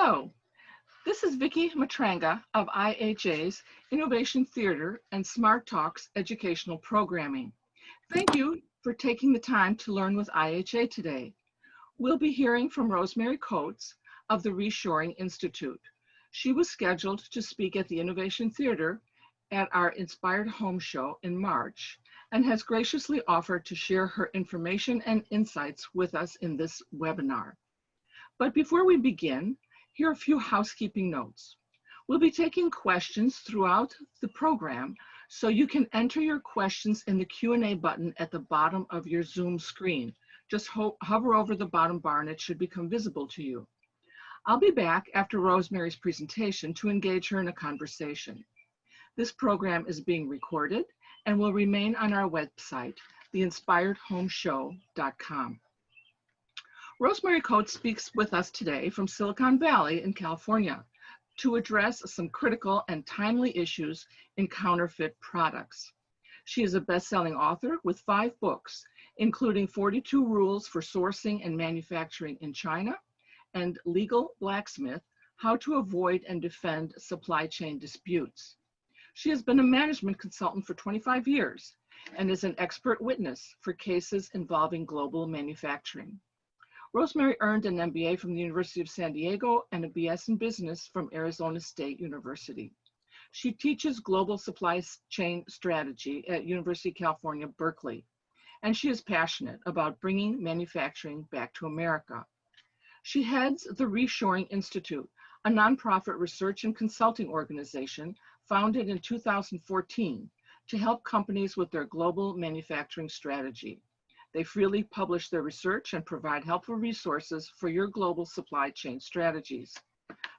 Hello, this is Vicki Matranga of IHA's Innovation Theater and Smart Talks educational programming. Thank you for taking the time to learn with IHA today. We'll be hearing from Rosemary Coates of the Reshoring Institute. She was scheduled to speak at the Innovation Theater at our Inspired Home Show in March and has graciously offered to share her information and insights with us in this webinar. But before we begin, here are a few housekeeping notes. We'll be taking questions throughout the program, so you can enter your questions in the Q&A button at the bottom of your Zoom screen. Just hover over the bottom bar and it should become visible to you. I'll be back after Rosemary's presentation to engage her in a conversation. This program is being recorded and will remain on our website, theinspiredhomeshow.com. Rosemary Coates speaks with us today from Silicon Valley in California to address some critical and timely issues in counterfeit products. She is a best-selling author with 5 books, including 42 Rules for Sourcing and Manufacturing in China and Legal Blacksmith, How to Avoid and Defend Supply Chain Disputes. She has been a management consultant for 25 years and is an expert witness for cases involving global manufacturing. Rosemary earned an MBA from the University of San Diego and a BS in Business from Arizona State University. She teaches global supply chain strategy at University of California, Berkeley, and she is passionate about bringing manufacturing back to America. She heads the Reshoring Institute, a nonprofit research and consulting organization founded in 2014 to help companies with their global manufacturing strategy. They freely publish their research and provide helpful resources for your global supply chain strategies.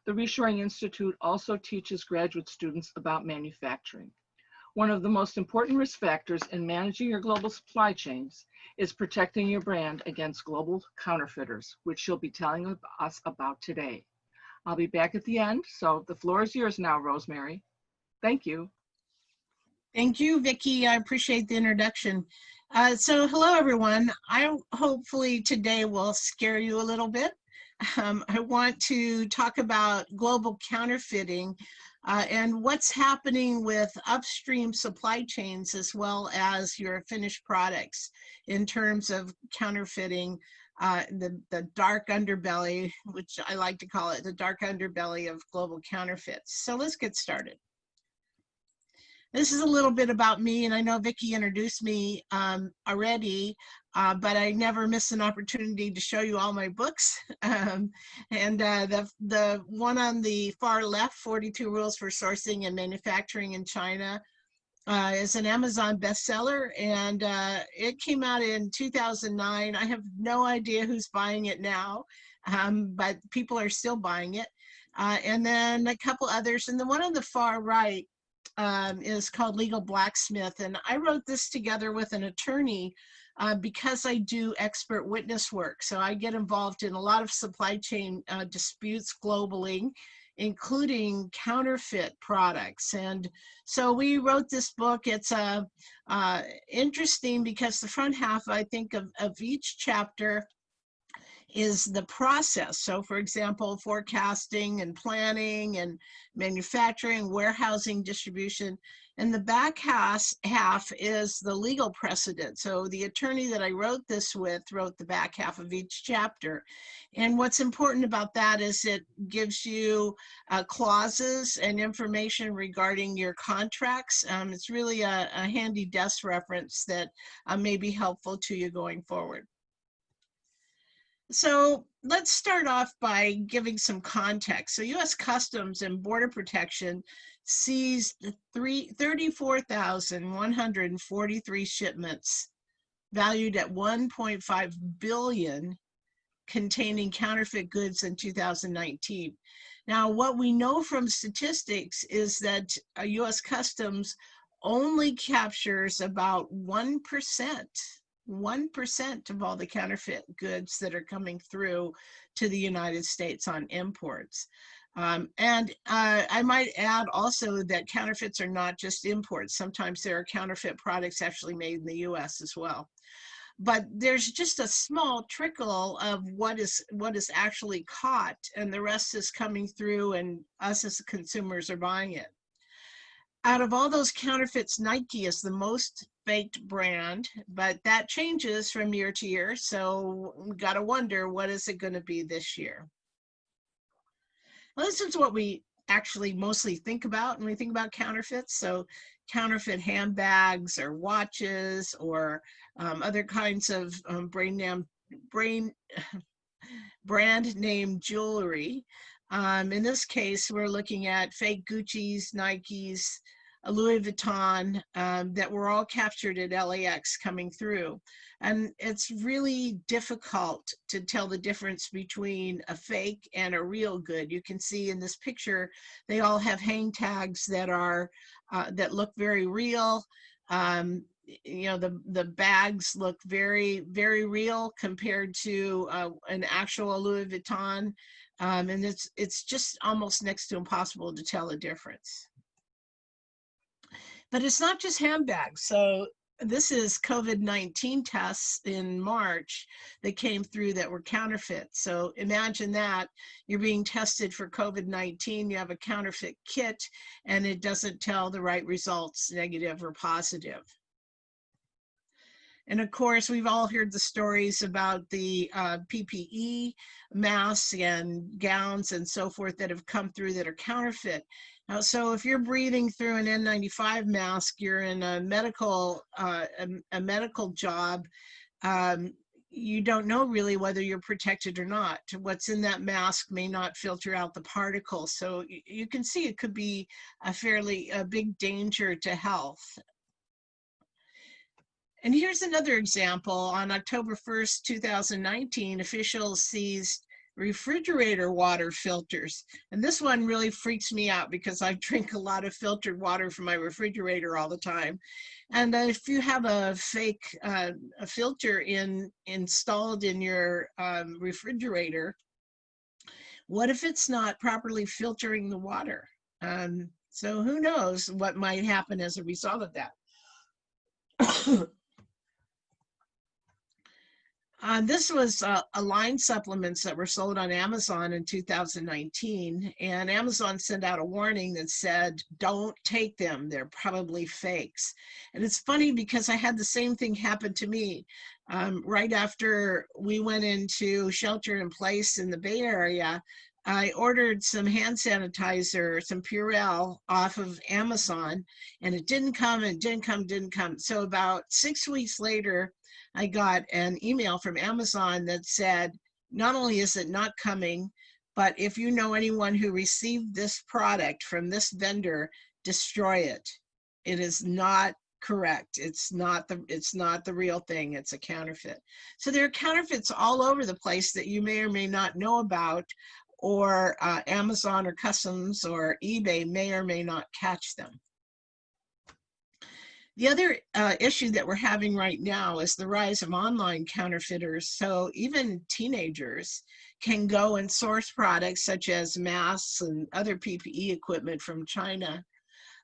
The Reshoring Institute also teaches graduate students about manufacturing. One of the most important risk factors in managing your global supply chains is protecting your brand against global counterfeiters, which she'll be telling us about today. I'll be back at the end, so the floor is yours now, Rosemary. Thank you. Thank you, Vicki. I appreciate the introduction. So hello, everyone. I hopefully today will scare you a little bit. I want to talk about global counterfeiting and what's happening with upstream supply chains as well as your finished products in terms of counterfeiting, the dark underbelly, which I like to call it the dark underbelly of global counterfeits. So let's get started. This is a little bit about me, and I know Vicki introduced me already, but I never miss an opportunity to show you all my books. The one on the far left, 42 Rules for Sourcing and Manufacturing in China, is an Amazon bestseller, and it came out in 2009. I have no idea who's buying it now, but people are still buying it. And then a couple others, and the one on the far right is called Legal Blacksmith, and I wrote this together with an attorney because I do expert witness work. So I get involved in a lot of supply chain disputes globally, including counterfeit products. And so we wrote this book. It's interesting because the front half, I think, of each chapter is the process. So for example, forecasting and planning and manufacturing, warehousing, distribution. And the back half is the legal precedent. So the attorney that I wrote this with wrote the back half of each chapter. And what's important about that is it gives you clauses and information regarding your contracts. It's really a handy desk reference that may be helpful to you going forward. So let's start off by giving some context. So U.S. Customs and Border Protection seized 34,143 shipments valued at $1.5 billion containing counterfeit goods in 2019. Now, what we know from statistics is that U.S. Customs only captures about 1% of all the counterfeit goods that are coming through to the United States on imports. I might add also that counterfeits are not just imports. Sometimes there are counterfeit products actually made in the US as well. but there's just a small trickle of what is actually caught, and the rest is coming through, and us as consumers are buying it. Out of all those counterfeits, Nike is the most faked brand, but that changes from year to year. So we got to wonder, what is it going to be this year? Well, this is what we actually mostly think about when we think about counterfeits. So counterfeit handbags or watches or other kinds of brand name jewelry. In this case, we're looking at fake Gucci's, Nike's, Louis Vuitton that were all captured at LAX coming through. And it's really difficult to tell the difference between a fake and a real good. You can see in this picture, they all have hang tags that are that look very real. You know, the bags look very, very real compared to an actual Louis Vuitton. And it's just almost next to impossible to tell the difference. But it's not just handbags. So this is COVID-19 tests in March that came through that were counterfeit. So imagine that you're being tested for COVID-19, you have a counterfeit kit, and it doesn't tell the right results, negative or positive. And of course, we've all heard the stories about the PPE masks and gowns and so forth that have come through that are counterfeit. Now, so if you're breathing through an N95 mask, you're in a medical job, you don't know really whether you're protected or not. What's in that mask may not filter out the particles. So you can see it could be a big danger to health. And here's another example. On October 1st, 2019, officials seized refrigerator water filters. And this one really freaks me out because I drink a lot of filtered water from my refrigerator all the time. And if you have a fake a filter installed in your refrigerator, what if it's not properly filtering the water? So who knows what might happen as a result of that. This was Align supplements that were sold on Amazon in 2019, and Amazon sent out a warning that said, don't take them, they're probably fakes. And it's funny because I had the same thing happen to me. Right after we went into shelter in place in the Bay Area, I ordered some hand sanitizer, some Purell off of Amazon, and it didn't come. So about 6 weeks later, I got an email from Amazon that said, not only is it not coming, but if you know anyone who received this product from this vendor, destroy it. It is not correct. It's not the real thing. It's a counterfeit. So there are counterfeits all over the place that you may or may not know about, or Amazon or Customs or eBay may or may not catch them. The other issue that we're having right now is the rise of online counterfeiters. So even teenagers can go and source products such as masks and other PPE equipment from China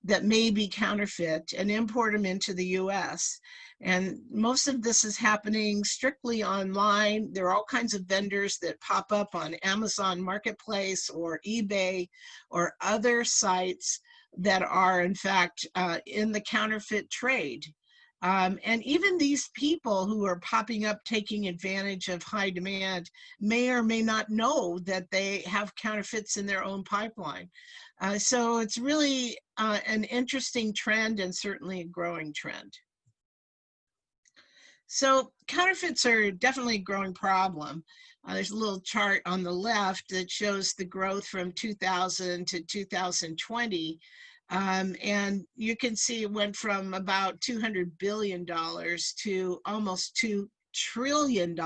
that may be counterfeit and import them into the US. And most of this is happening strictly online. There are all kinds of vendors that pop up on Amazon Marketplace or eBay or other sites that are in fact in the counterfeit trade. And even these people who are popping up taking advantage of high demand may or may not know that they have counterfeits in their own pipeline. So it's really an interesting trend and certainly a growing trend. So counterfeits are definitely a growing problem. There's a little chart on the left that shows the growth from 2000 to 2020. And you can see it went from about $200 billion to almost $2 trillion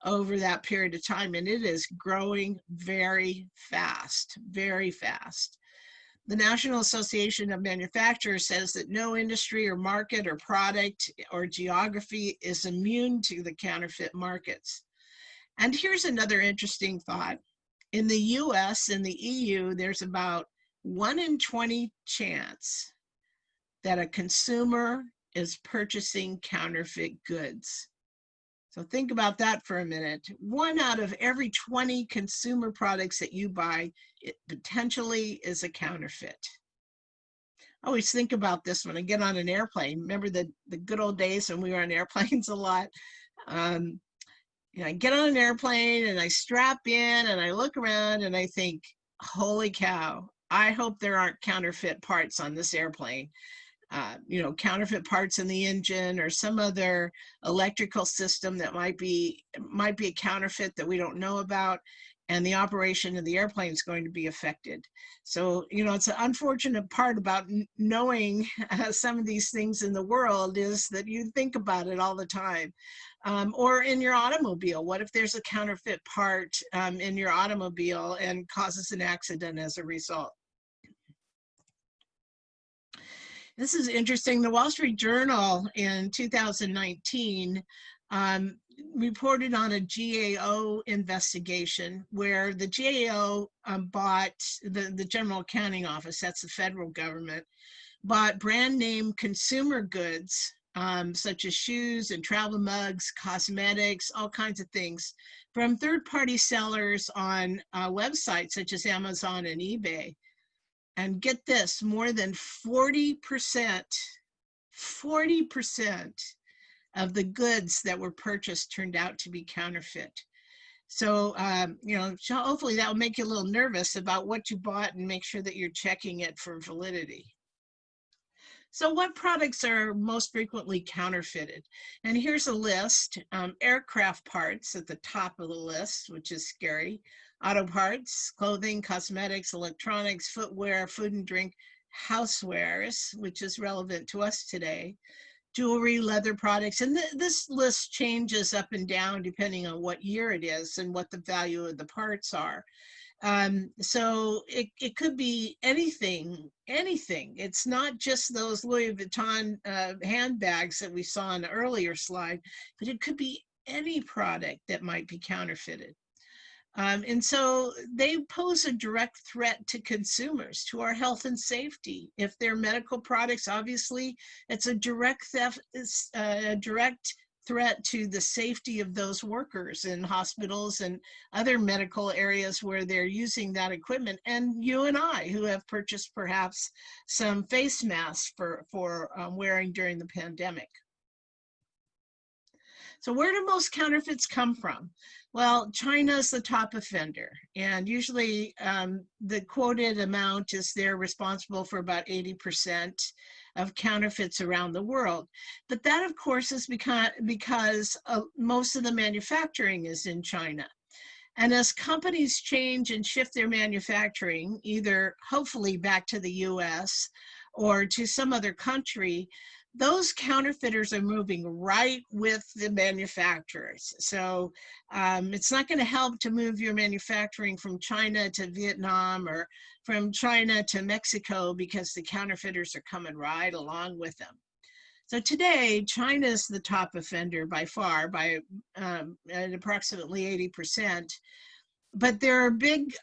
over that period of time. And it is growing very fast, very fast. The National Association of Manufacturers says that no industry or market or product or geography is immune to the counterfeit markets. And here's another interesting thought. In the US and the EU, there's about 1 in 20 chance that a consumer is purchasing counterfeit goods. So think about that for a minute. 1 out of every 20 consumer products that you buy, it potentially is a counterfeit. I always think about this when I get on an airplane. Remember the good old days when we were on airplanes a lot? I get on an airplane and I strap in and I look around and I think, holy cow, I hope there aren't counterfeit parts on this airplane. Counterfeit parts in the engine or some other electrical system that might be a counterfeit that we don't know about, and the operation of the airplane is going to be affected. So, it's an unfortunate part about knowing some of these things in the world is that you think about it all the time. Or in your automobile, what if there's a counterfeit part in your automobile and causes an accident as a result? This is interesting. The Wall Street Journal in 2019 reported on a GAO investigation where the GAO bought, the General Accounting Office, that's the federal government, bought brand name consumer goods such as shoes and travel mugs, cosmetics, all kinds of things from third-party sellers on websites such as Amazon and eBay. And get this, more than 40% of the goods that were purchased turned out to be counterfeit. So, hopefully that will make you a little nervous about what you bought and make sure that you're checking it for validity. So what products are most frequently counterfeited? And here's a list. Aircraft parts at the top of the list, which is scary. Auto parts, clothing, cosmetics, electronics, footwear, food and drink, housewares, which is relevant to us today, jewelry, leather products. And this list changes up and down depending on what year it is and what the value of the parts are. So it could be anything. It's not just those Louis Vuitton handbags that we saw in the earlier slide, but it could be any product that might be counterfeited. And so they pose a direct threat to consumers, to our health and safety. If they're medical products, obviously, it's a direct threat to the safety of those workers in hospitals and other medical areas where they're using that equipment. And you and I, who have purchased perhaps some face masks for wearing during the pandemic. So where do most counterfeits come from? Well, China's the top offender, and usually the quoted amount is they're responsible for about 80% of counterfeits around the world. But that, of course, is because most of the manufacturing is in China. And as companies change and shift their manufacturing, either hopefully back to the US or to some other country, those counterfeiters are moving right with the manufacturers. So it's not going to help to move your manufacturing from China to Vietnam or from China to Mexico because the counterfeiters are coming right along with them. So today, China is the top offender by far, by at approximately 80%. But there are big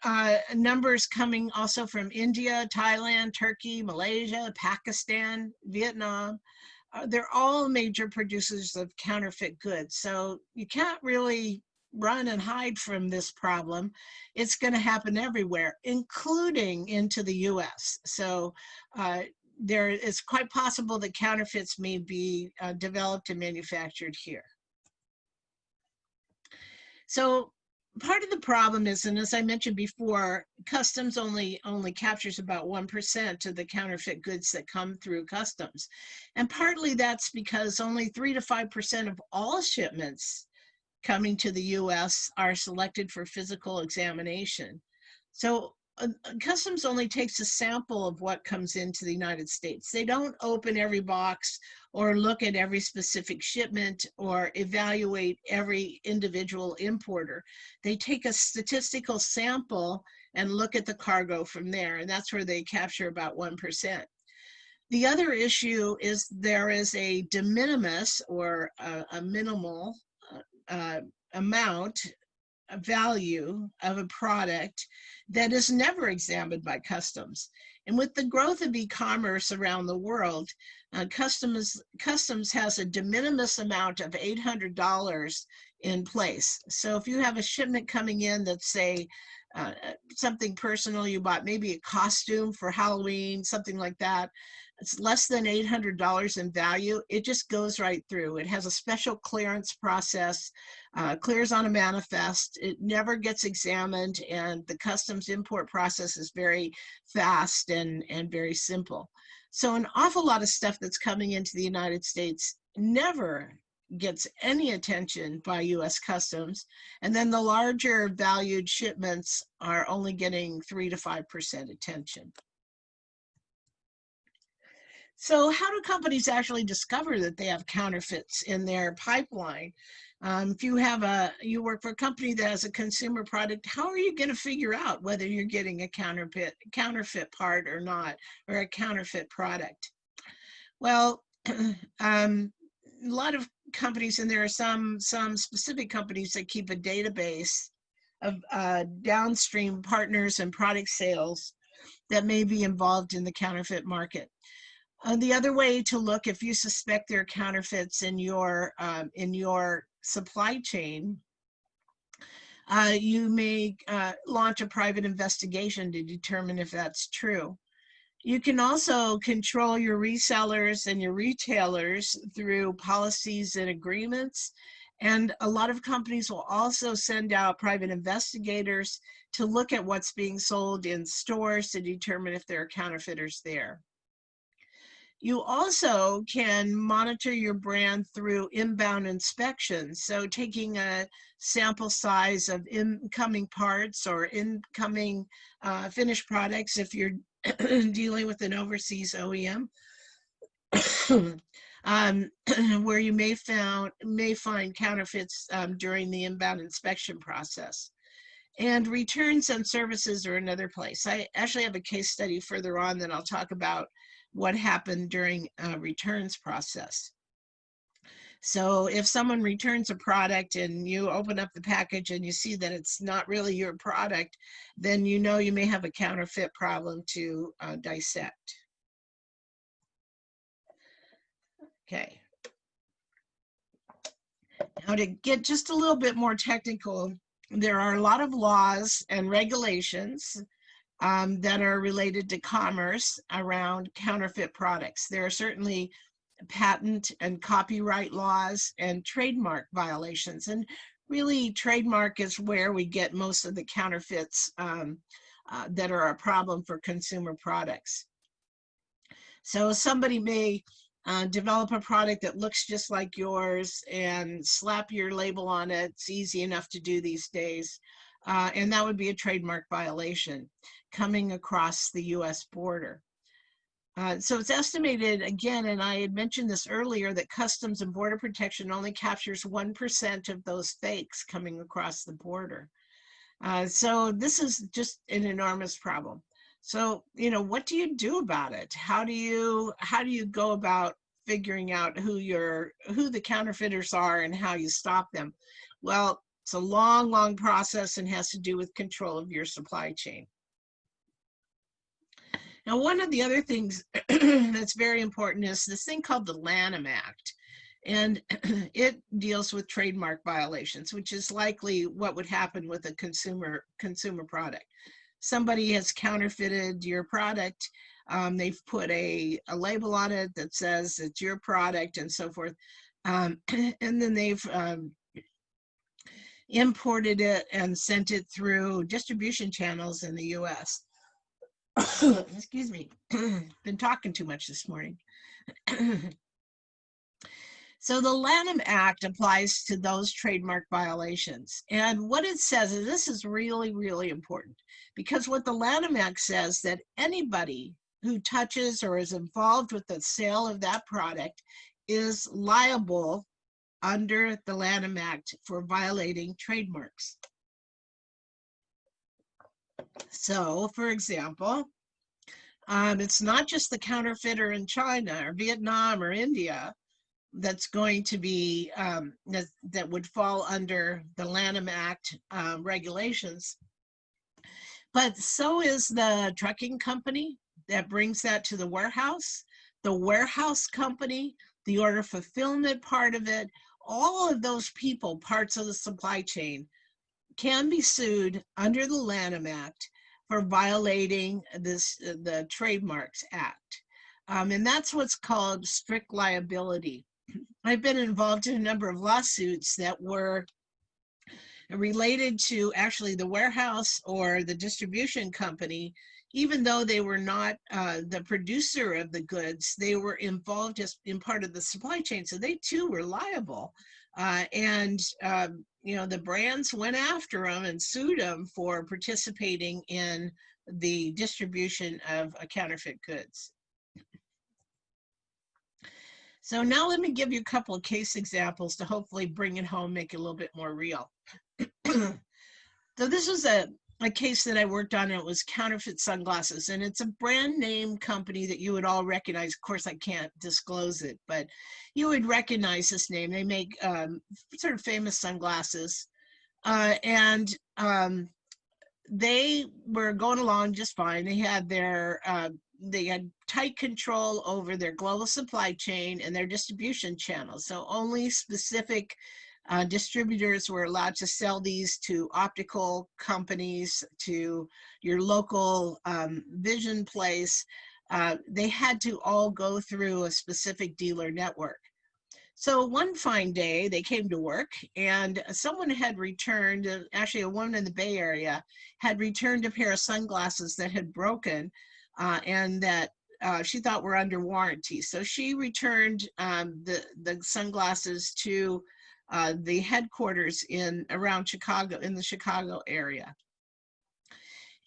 numbers coming also from India, Thailand, Turkey, Malaysia, Pakistan, Vietnam. They're all major producers of counterfeit goods. So you can't really run and hide from this problem. It's going to happen everywhere, including into the US. So there is quite possible that counterfeits may be developed and manufactured here. So part of the problem is, and as I mentioned before, customs only captures about 1% of the counterfeit goods that come through customs. And partly that's because only 3 to 5% of all shipments coming to the US are selected for physical examination. So customs only takes a sample of what comes into the United States. They don't open every box or look at every specific shipment or evaluate every individual importer. They take a statistical sample and look at the cargo from there, and that's where they capture about 1%. The other issue is there is a de minimis or a minimal amount value of a product that is never examined by customs. And with the growth of e-commerce around the world, customs has a de minimis amount of $800 in place. So if you have a shipment coming in that's, say, something personal you bought, maybe a costume for Halloween, something like that, it's less than $800 in value, it just goes right through. It has a special clearance process, clears on a manifest, it never gets examined, and the customs import process is very fast and very simple. So an awful lot of stuff that's coming into the United States never gets any attention by US Customs, and then the larger valued shipments are only getting 3 to 5% attention. So how do companies actually discover that they have counterfeits in their pipeline? If you work for a company that has a consumer product, how are you going to figure out whether you're getting a counterfeit part or not, or a counterfeit product? Well, a lot of companies, and there are some specific companies that keep a database of downstream partners and product sales that may be involved in the counterfeit market. The other way to look, if you suspect there are counterfeits in your supply chain, you may launch a private investigation to determine if that's true. You can also control your resellers and your retailers through policies and agreements. And a lot of companies will also send out private investigators to look at what's being sold in stores to determine if there are counterfeiters there. You also can monitor your brand through inbound inspections. So taking a sample size of incoming parts or incoming finished products if you're dealing with an overseas OEM, where you may find counterfeits during the inbound inspection process. And returns and services are another place. I actually have a case study further on that I'll talk about what happened during a returns process. So if someone returns a product and you open up the package and you see that it's not really your product, then you know you may have a counterfeit problem to dissect. Okay. Now to get just a little bit more technical, there are a lot of laws and regulations that are related to commerce around counterfeit products. There are certainly patent and copyright laws and trademark violations. And really, trademark is where we get most of the counterfeits that are a problem for consumer products. So somebody may develop a product that looks just like yours and slap your label on it. It's easy enough to do these days. And that would be a trademark violation coming across the US border. So it's estimated, again, and I had mentioned this earlier, that Customs and Border Protection only captures 1% of those fakes coming across the border. So this is just an enormous problem. So, you know, what do you do about it? How do you go about figuring out who the counterfeiters are and how you stop them? Well, it's a long process and has to do with control of your supply chain. Now, one of the other things that's very important is this thing called the Lanham Act. And it deals with trademark violations, which is likely what would happen with a consumer product. Somebody has counterfeited your product. They've put a label on it that says it's your product and so forth. And then they've imported it and sent it through distribution channels in the US. Excuse me, been talking too much this morning. So the Lanham Act applies to those trademark violations. And what it says is, this is really important, because what the Lanham Act says, that anybody who touches or is involved with the sale of that product is liable under the Lanham Act for violating trademarks. So, for example, it's not just the counterfeiter in China or Vietnam or India that's going to be, that would fall under the Landham Act regulations. But so is the trucking company that brings that to the warehouse company, the order fulfillment part of it. All of those people, parts of the supply chain, can be sued under the Lanham Act for violating the Trademarks Act. And that's what's called strict liability. I've been involved in a number of lawsuits that were related to actually the warehouse or the distribution company. Even though they were not the producer of the goods, they were involved as in part of the supply chain, so they too were liable. The brands went after them and sued them for participating in the distribution of counterfeit goods. So now let me give you a couple of case examples to hopefully bring it home, make it a little bit more real. So this was a case that I worked on, and it was Counterfeit Sunglasses, and it's a brand name company that you would all recognize. Of course, I can't disclose it, but you would recognize this name. They make sort of famous sunglasses, and they were going along just fine. They had they had tight control over their global supply chain and their distribution channels. So only specific distributors were allowed to sell these to optical companies, to your local vision place. They had to all go through a specific dealer network. So one fine day, they came to work, and someone had returned, actually a woman in the Bay Area, had returned a pair of sunglasses that had broken and that she thought were under warranty. So she returned the sunglasses to the headquarters around Chicago, in the Chicago area.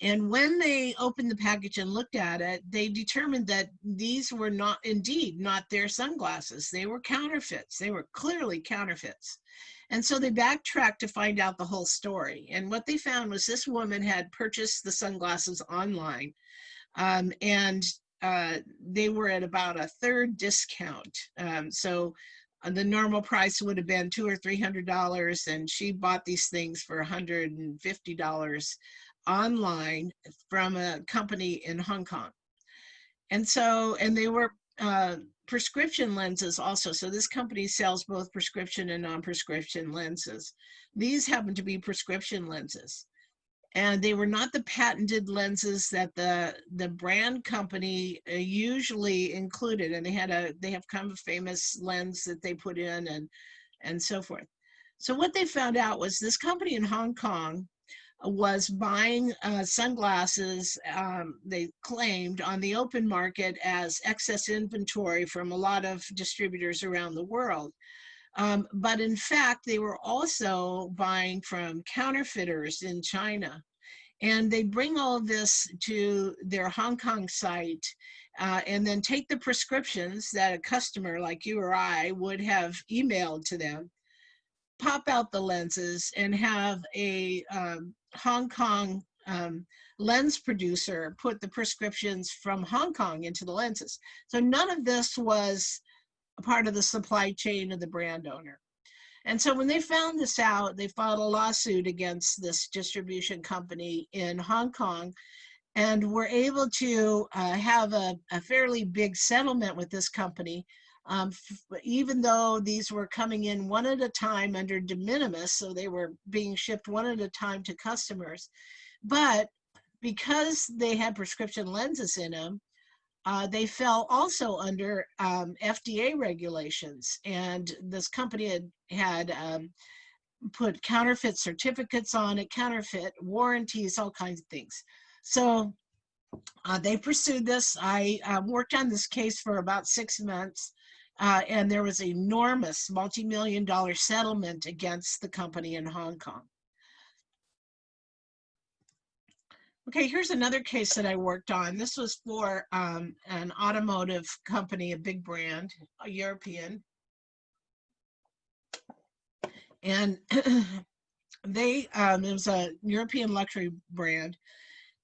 And when they opened the package and looked at it, they determined that these were indeed not their sunglasses. They were counterfeits. They were clearly counterfeits. And so they backtracked to find out the whole story. And what they found was this woman had purchased the sunglasses online, and they were at about a third discount. So the normal price would have been $200 or $300, and she bought these things for $150 online from a company in Hong Kong. And they were prescription lenses also. So this company sells both prescription and non-prescription lenses. These happen to be prescription lenses. And they were not the patented lenses that the brand company usually included. And they have kind of a famous lens that they put in and so forth. So what they found out was this company in Hong Kong was buying sunglasses, they claimed, on the open market as excess inventory from a lot of distributors around the world. But in fact, they were also buying from counterfeiters in China. And they bring all of this to their Hong Kong site and then take the prescriptions that a customer like you or I would have emailed to them, pop out the lenses, and have a Hong Kong lens producer put the prescriptions from Hong Kong into the lenses. So none of this was a part of the supply chain of the brand owner. And so when they found this out, they filed a lawsuit against this distribution company in Hong Kong, and were able to have a fairly big settlement with this company, even though these were coming in one at a time under de minimis, so they were being shipped one at a time to customers. But because they had prescription lenses in them, they fell also under FDA regulations, and this company had put counterfeit certificates on it, counterfeit warranties, all kinds of things. So they pursued this. I worked on this case for about 6 months, and there was an enormous multi-million-dollar settlement against the company in Hong Kong. Okay, here's another case that I worked on. This was for an automotive company, a big brand, a European. And it was a European luxury brand.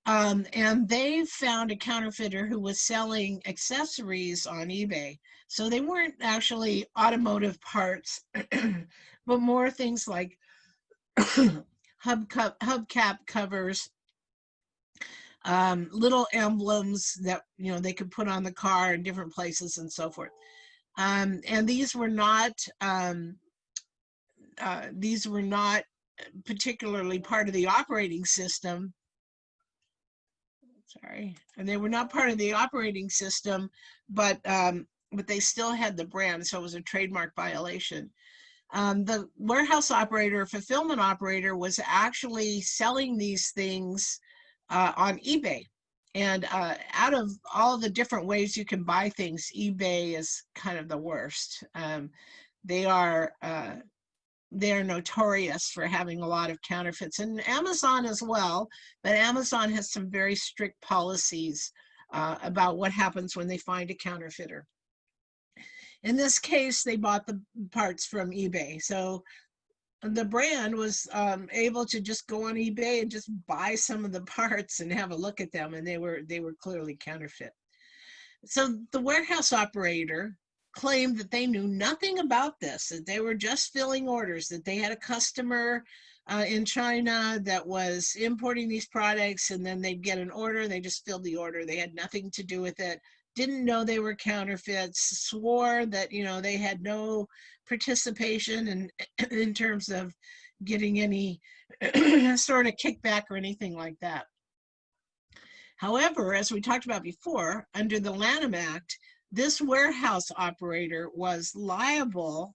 And they found a counterfeiter who was selling accessories on eBay. So they weren't actually automotive parts, but more things like hubcap covers, little emblems that they could put on the car in different places and so forth. And these were not particularly part of the operating system. Sorry, and they were not part of the operating system, but they still had the brand, so it was a trademark violation. The warehouse operator, fulfillment operator, was actually selling these things on eBay. And out of all the different ways you can buy things, eBay is kind of the worst. They are notorious for having a lot of counterfeits, and Amazon as well, but Amazon has some very strict policies about what happens when they find a counterfeiter. In this case, they bought the parts from eBay. So the brand was able to just go on eBay and just buy some of the parts and have a look at them, and they were clearly counterfeit. So the warehouse operator claimed that they knew nothing about this, that they were just filling orders, that they had a customer in China that was importing these products, and then they'd get an order, they just filled the order. They had nothing to do with it, didn't know they were counterfeits, swore that they had no participation in terms of getting any sort of kickback or anything like that. However, as we talked about before, under the Landham Act, this warehouse operator was liable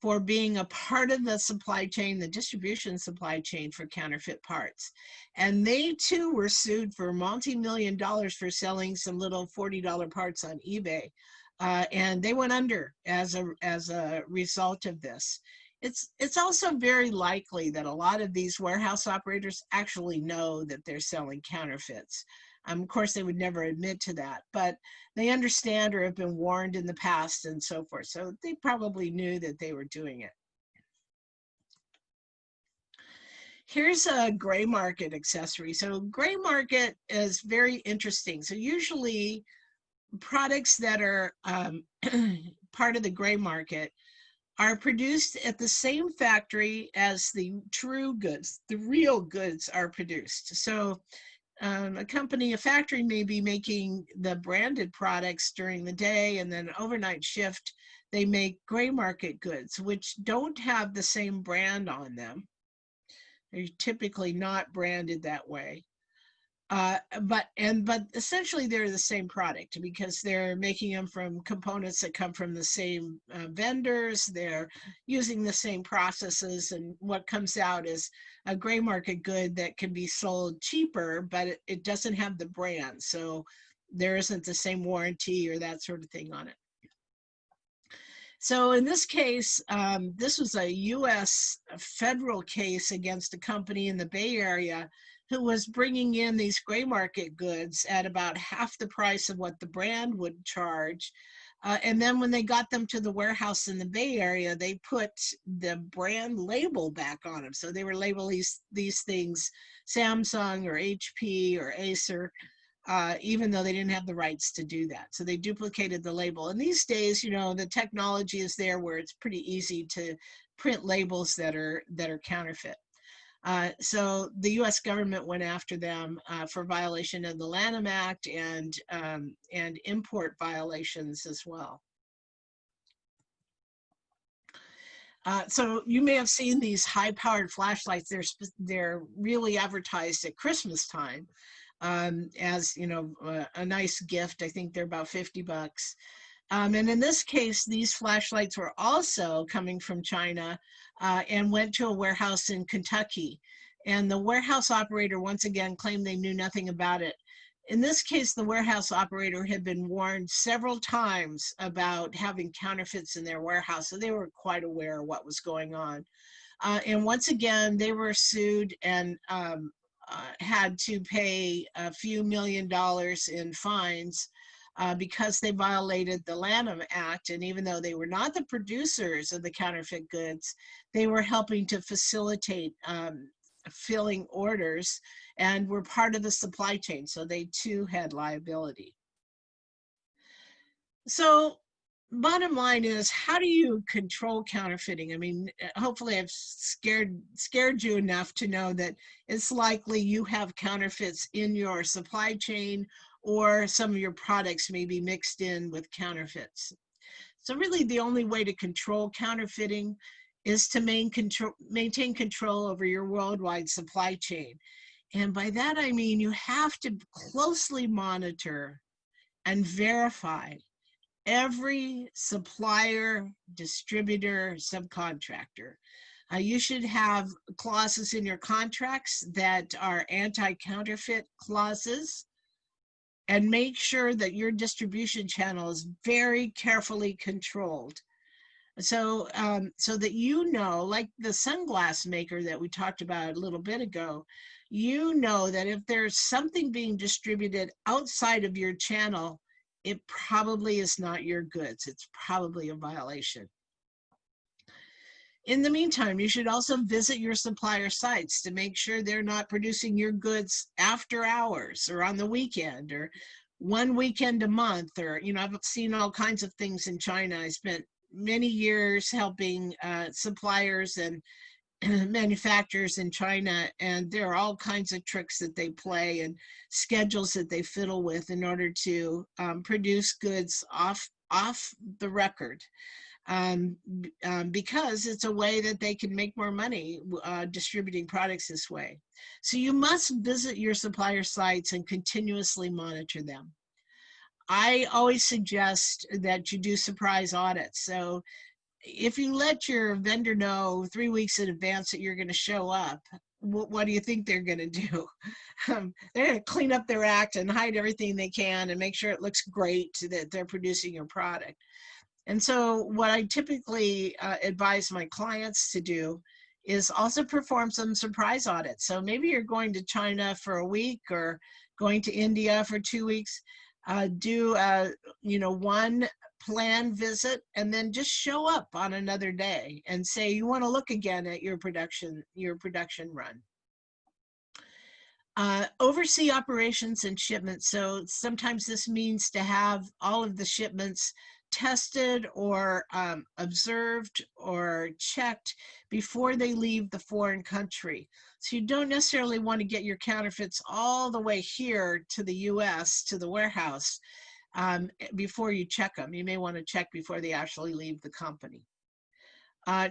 for being a part of the supply chain, the distribution supply chain for counterfeit parts. And they too were sued for multi-million dollars for selling some little $40 parts on eBay. And they went under as a result of this. It's also very likely that a lot of these warehouse operators actually know that they're selling counterfeits. Of course, they would never admit to that, but they understand or have been warned in the past and so forth. So they probably knew that they were doing it. Here's a gray market accessory. So gray market is very interesting. So usually products that are part of the gray market are produced at the same factory as the true goods, the real goods are produced. So a factory may be making the branded products during the day, and then overnight shift, they make gray market goods, which don't have the same brand on them. They're typically not branded that way. But essentially they're the same product because they're making them from components that come from the same vendors. They're using the same processes, and what comes out is a gray market good that can be sold cheaper, but it doesn't have the brand, so there isn't the same warranty or that sort of thing on it. So in this case, this was a U.S. federal case against a company in the Bay Area who was bringing in these gray market goods at about half the price of what the brand would charge. And then when they got them to the warehouse in the Bay Area, they put the brand label back on them. So they were labeling these things Samsung or HP or Acer, even though they didn't have the rights to do that. So they duplicated the label. And these days, the technology is there where it's pretty easy to print labels that are counterfeit. So the U.S. government went after them for violation of the Lanham Act and import violations as well. So you may have seen these high-powered flashlights. They're really advertised at Christmas time as a nice gift. I think they're about $50. And in this case, these flashlights were also coming from China and went to a warehouse in Kentucky. And the warehouse operator once again claimed they knew nothing about it. In this case, the warehouse operator had been warned several times about having counterfeits in their warehouse, so they were quite aware of what was going on. And once again, they were sued and had to pay a few $1 million in fines because they violated the Lanham Act. And even though they were not the producers of the counterfeit goods, they were helping to facilitate filling orders and were part of the supply chain, so they too had liability. So bottom line is, how do you control counterfeiting? I mean, hopefully I've scared you enough to know that it's likely you have counterfeits in your supply chain, or some of your products may be mixed in with counterfeits. So really the only way to control counterfeiting is to maintain control over your worldwide supply chain. And by that I mean you have to closely monitor and verify every supplier, distributor, subcontractor. You should have clauses in your contracts that are anti-counterfeit clauses, and make sure that your distribution channel is very carefully controlled. So, so that you know, like the sunglass maker that we talked about a little bit ago, you know that if there's something being distributed outside of your channel, it probably is not your goods. It's probably a violation. In the meantime, you should also visit your supplier sites to make sure they're not producing your goods after hours or on the weekend or one weekend a month. Or, you know, I've seen all kinds of things in China. I spent many years helping suppliers and manufacturers in China, and there are all kinds of tricks that they play and schedules that they fiddle with in order to produce goods off the record. Because it's a way that they can make more money distributing products this way. So you must visit your supplier sites and continuously monitor them. I always suggest that you do surprise audits. So if you let your vendor know 3 weeks in advance that you're going to show up, what do you think they're going to do? They're going to clean up their act and hide everything they can and make sure it looks great that they're producing your product. And so what I typically advise my clients to do is also perform some surprise audits. So maybe you're going to China for a week or going to India for 2 weeks. Do one planned visit and then just show up on another day and say you want to look again at your production run. Oversee operations and shipments. So sometimes this means to have all of the shipments tested or observed or checked before they leave the foreign country. So you don't necessarily want to get your counterfeits all the way here to the US, to the warehouse, before you check them. You may want to check before they actually leave the company.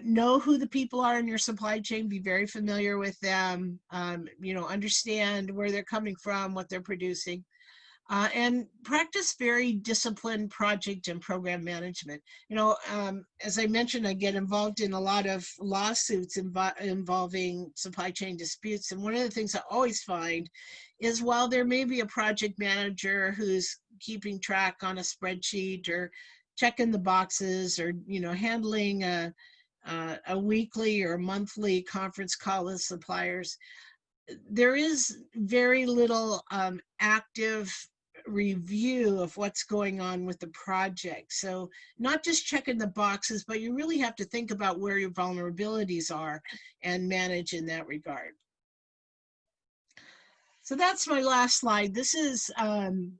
Know who the people are in your supply chain, be very familiar with them, understand where they're coming from, what they're producing. And practice very disciplined project and program management. As I mentioned, I get involved in a lot of lawsuits involving supply chain disputes. And one of the things I always find is while there may be a project manager who's keeping track on a spreadsheet or checking the boxes or, handling a weekly or monthly conference call with suppliers, there is very little active review of what's going on with the project. So not just checking the boxes, but you really have to think about where your vulnerabilities are and manage in that regard. So that's my last slide. This is the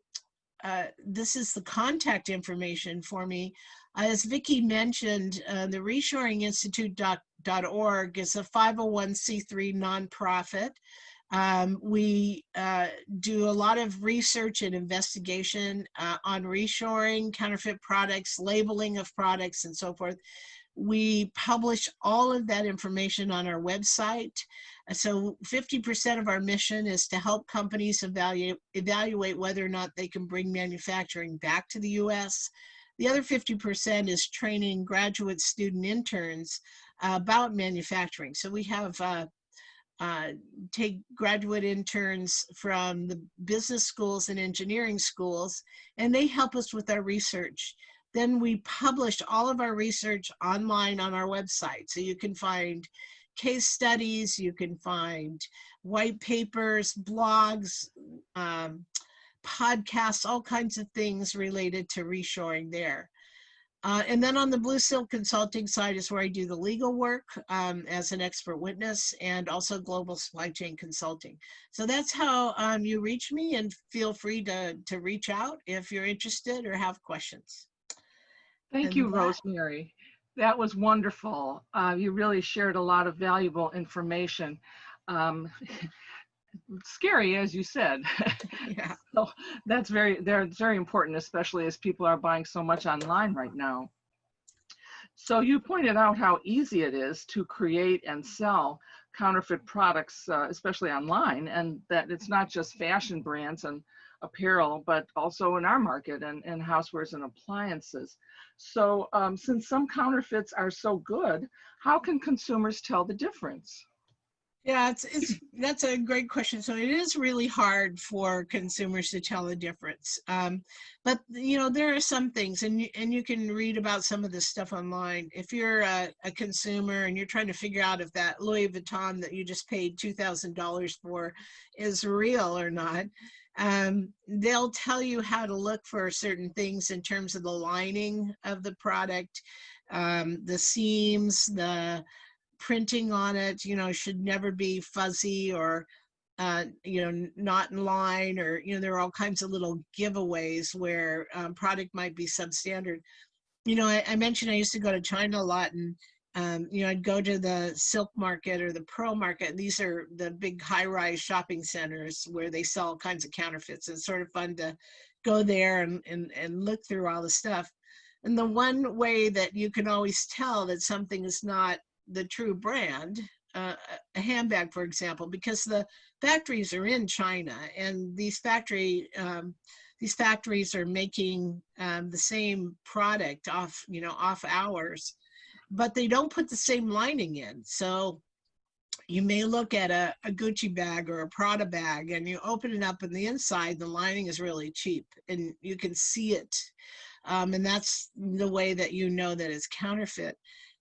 contact information for me. As Vicki mentioned, the Reshoring Institute.org is a 501c3 nonprofit. We do a lot of research and investigation on reshoring, counterfeit products, labeling of products, and so forth. We publish all of that information on our website. So 50% of our mission is to help companies evaluate whether or not they can bring manufacturing back to the US. The other 50% is training graduate student interns about manufacturing. So we have take graduate interns from the business schools and engineering schools, and they help us with our research. Then we publish all of our research online on our website. So you can find case studies, you can find white papers, blogs, podcasts, all kinds of things related to reshoring there. And then on the Blue Silk Consulting side is where I do the legal work as an expert witness and also global supply chain consulting. So that's how you reach me, and feel free to reach out if you're interested or have questions. Thank And you, Rosemary. That was wonderful. You really shared a lot of valuable information. Um, Scary, as you said. yeah. So that's very important, especially as people are buying so much online right now. So you pointed out how easy it is to create and sell counterfeit products, especially online, and that it's not just fashion brands and apparel, but also in our market and housewares and appliances. So since some counterfeits are so good, how can consumers tell the difference? Yeah, that's a great question. So it is really hard for consumers to tell the difference. But you know, there are some things, and you can read about some of this stuff online. If you're a consumer and you're trying to figure out if that Louis Vuitton that you just paid $2,000 for is real or not, they'll tell you how to look for certain things in terms of the lining of the product, the seams, the printing on it, you know, should never be fuzzy or, you know, not in line, or, you know, there are all kinds of little giveaways where product might be substandard. You know, I mentioned I used to go to China a lot, and, you know, I'd go to the silk market or the pearl market. And these are the big high-rise shopping centers where they sell all kinds of counterfeits. It's sort of fun to go there and look through all the stuff. And the one way that you can always tell that something is not the true brand, a handbag, for example, because the factories are in China, and these factories are making the same product off, you know, off hours, but they don't put the same lining in. So you may look at a Gucci bag or a Prada bag, and you open it up, and the inside, the lining is really cheap, and you can see it. And that's the way that you know that it's counterfeit.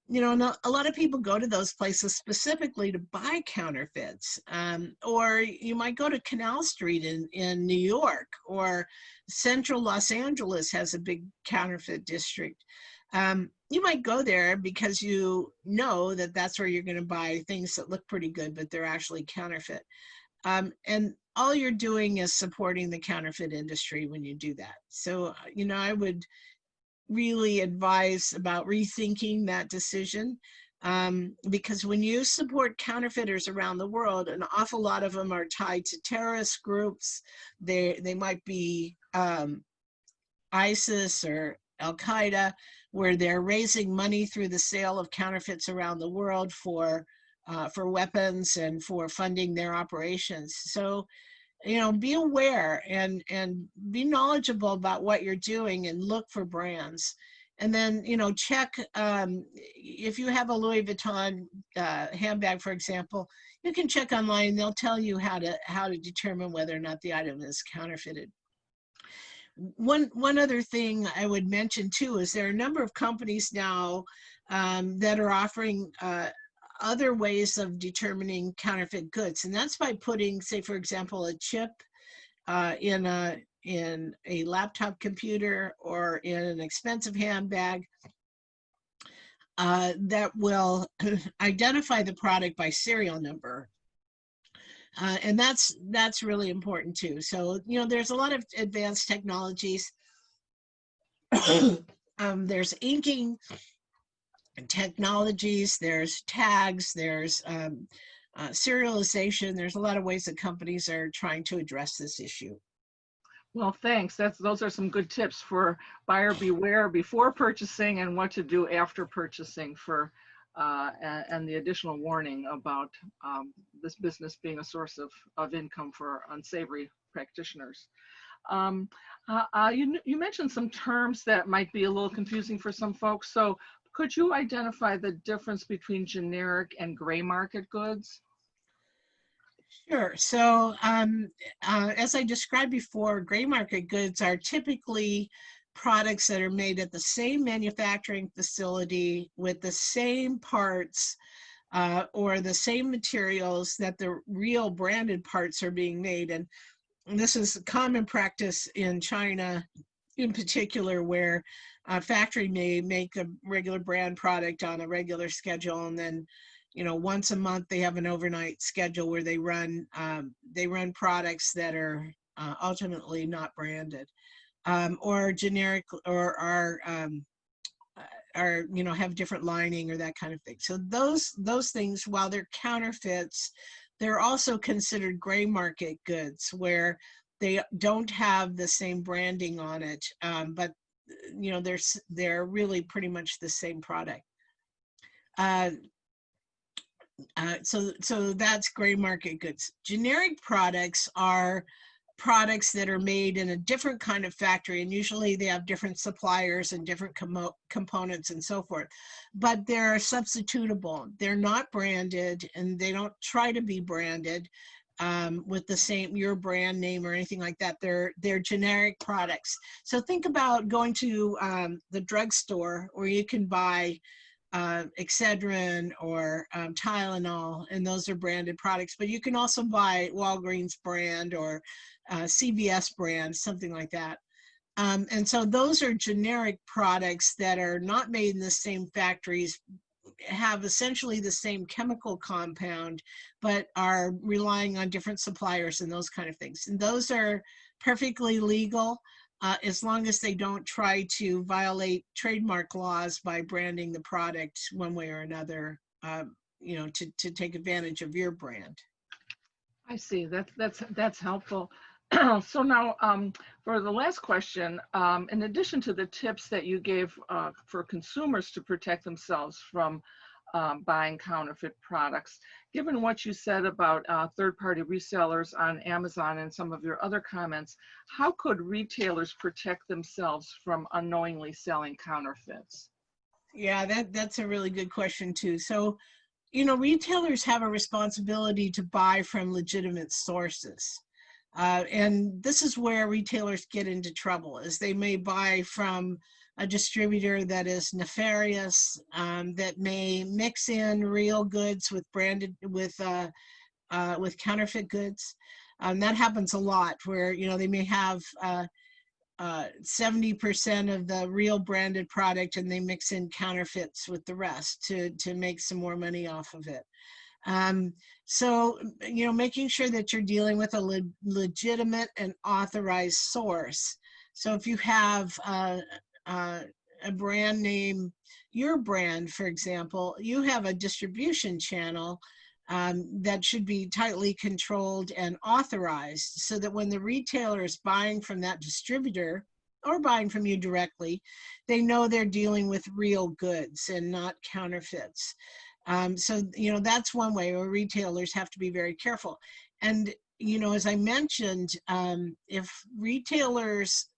You know, a lot of people go to those places specifically to buy counterfeits. Or you might go to Canal Street in New York, or central Los Angeles has a big counterfeit district. You might go there because you know that that's where you're going to buy things that look pretty good, but they're actually counterfeit. And all you're doing is supporting the counterfeit industry when you do that. So, you know, I would really advise about rethinking that decision, because when you support counterfeiters around the world, an awful lot of them are tied to terrorist groups. They might be ISIS or Al Qaeda, where they're raising money through the sale of counterfeits around the world for weapons and for funding their operations. So, you know, be aware and be knowledgeable about what you're doing, and look for brands. And then, you know, check, if you have a Louis Vuitton handbag, for example, you can check online, and they'll tell you how to determine whether or not the item is counterfeited. One other thing I would mention too is there are a number of companies now that are offering other ways of determining counterfeit goods, and that's by putting, say, for example, a chip in a laptop computer or in an expensive handbag that will identify the product by serial number. And that's really important too. So, you know, there's a lot of advanced technologies. There's inking technologies, there's tags, there's serialization. There's a lot of ways that companies are trying to address this issue. Well, thanks. Those are some good tips for buyer beware before purchasing, and what to do after purchasing for and the additional warning about this business being a source of income for unsavory practitioners. You mentioned some terms that might be a little confusing for some folks. So could you identify the difference between generic and gray market goods? Sure. So as I described before, gray market goods are typically products that are made at the same manufacturing facility with the same parts or the same materials that the real branded parts are being made. And this is common practice in China in particular, where a factory may make a regular brand product on a regular schedule, and then, you know, once a month they have an overnight schedule where they run products that are ultimately not branded, or generic, or are, you know, have different lining or that kind of thing. So those things, while they're counterfeits, they're also considered gray market goods, where they don't have the same branding on it, but, you know, they're really pretty much the same product. So that's gray market goods. Generic products are products that are made in a different kind of factory, and usually they have different suppliers and different components and so forth, but they're substitutable. They're not branded, and they don't try to be branded with the same, your brand name or anything like that. They're generic products. So think about going to the drugstore, where you can buy Excedrin or Tylenol, and those are branded products, but you can also buy Walgreens brand or CVS brand, something like that. And so those are generic products that are not made in the same factories, have essentially the same chemical compound, but are relying on different suppliers and those kind of things. And those are perfectly legal, as long as they don't try to violate trademark laws by branding the product one way or another, you know, to take advantage of your brand. I see. That's helpful. So now, for the last question, in addition to the tips that you gave for consumers to protect themselves from buying counterfeit products, given what you said about third-party resellers on Amazon and some of your other comments, how could retailers protect themselves from unknowingly selling counterfeits? Yeah, that's a really good question too. So, you know, retailers have a responsibility to buy from legitimate sources. And this is where retailers get into trouble, is they may buy from a distributor that is nefarious, that may mix in real goods with counterfeit goods. That happens a lot, where, you know, they may have 70% of the real branded product, and they mix in counterfeits with the rest to make some more money off of it. So, you know, making sure that you're dealing with a legitimate and authorized source. So if you have a brand name, your brand, for example, you have a distribution channel that should be tightly controlled and authorized, so that when the retailer is buying from that distributor or buying from you directly, they know they're dealing with real goods and not counterfeits. So, you know, that's one way where retailers have to be very careful. And, you know, as I mentioned, if retailers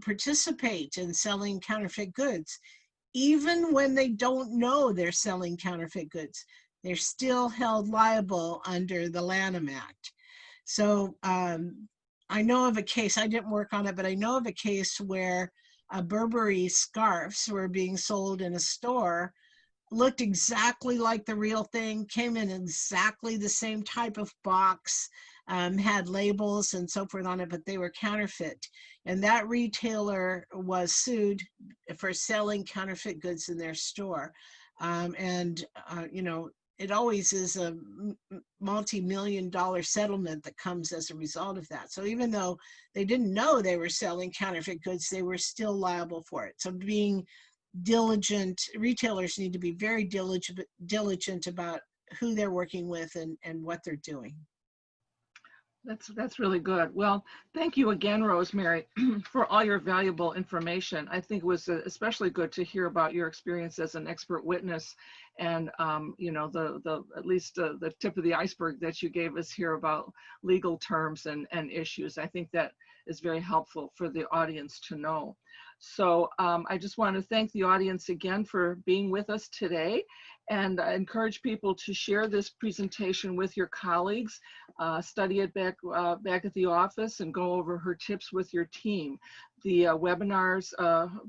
participate in selling counterfeit goods, even when they don't know they're selling counterfeit goods, they're still held liable under the Landham Act. So I know of a case, I didn't work on it, but I know of a case where Burberry scarves were being sold in a store, looked exactly like the real thing, came in exactly the same type of box, had labels and so forth on it, but they were counterfeit. And that retailer was sued for selling counterfeit goods in their store. You know, it always is a multi-million-dollar settlement that comes as a result of that. So even though they didn't know they were selling counterfeit goods, they were still liable for it. So being diligent, retailers need to be very diligent about who they're working with and what they're doing. That's really good. Well, thank you again, Rosemary, for all your valuable information. I think it was especially good to hear about your experience as an expert witness, and you know, at least the tip of the iceberg that you gave us here about legal terms and issues. I think that is very helpful for the audience to know. So I just want to thank the audience again for being with us today, and I encourage people to share this presentation with your colleagues, study it back at the office, and go over her tips with your team. The webinars,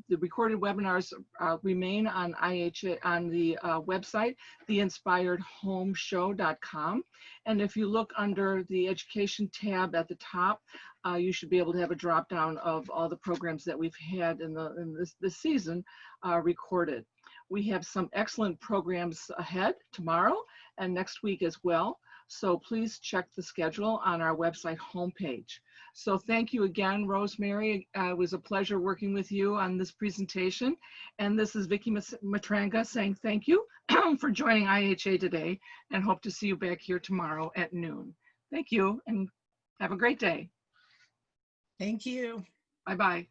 the recorded webinars remain on IHA on the website, theinspiredhomeshow.com. And if you look under the education tab at the top, you should be able to have a drop down of all the programs that we've had in this season recorded. We have some excellent programs ahead tomorrow and next week as well. So please check the schedule on our website homepage. So thank you again, Rosemary. It was a pleasure working with you on this presentation. And this is Vicki Matranga saying thank you for joining IHA today, and hope to see you back here tomorrow at noon. Thank you and have a great day. Thank you. Bye-bye.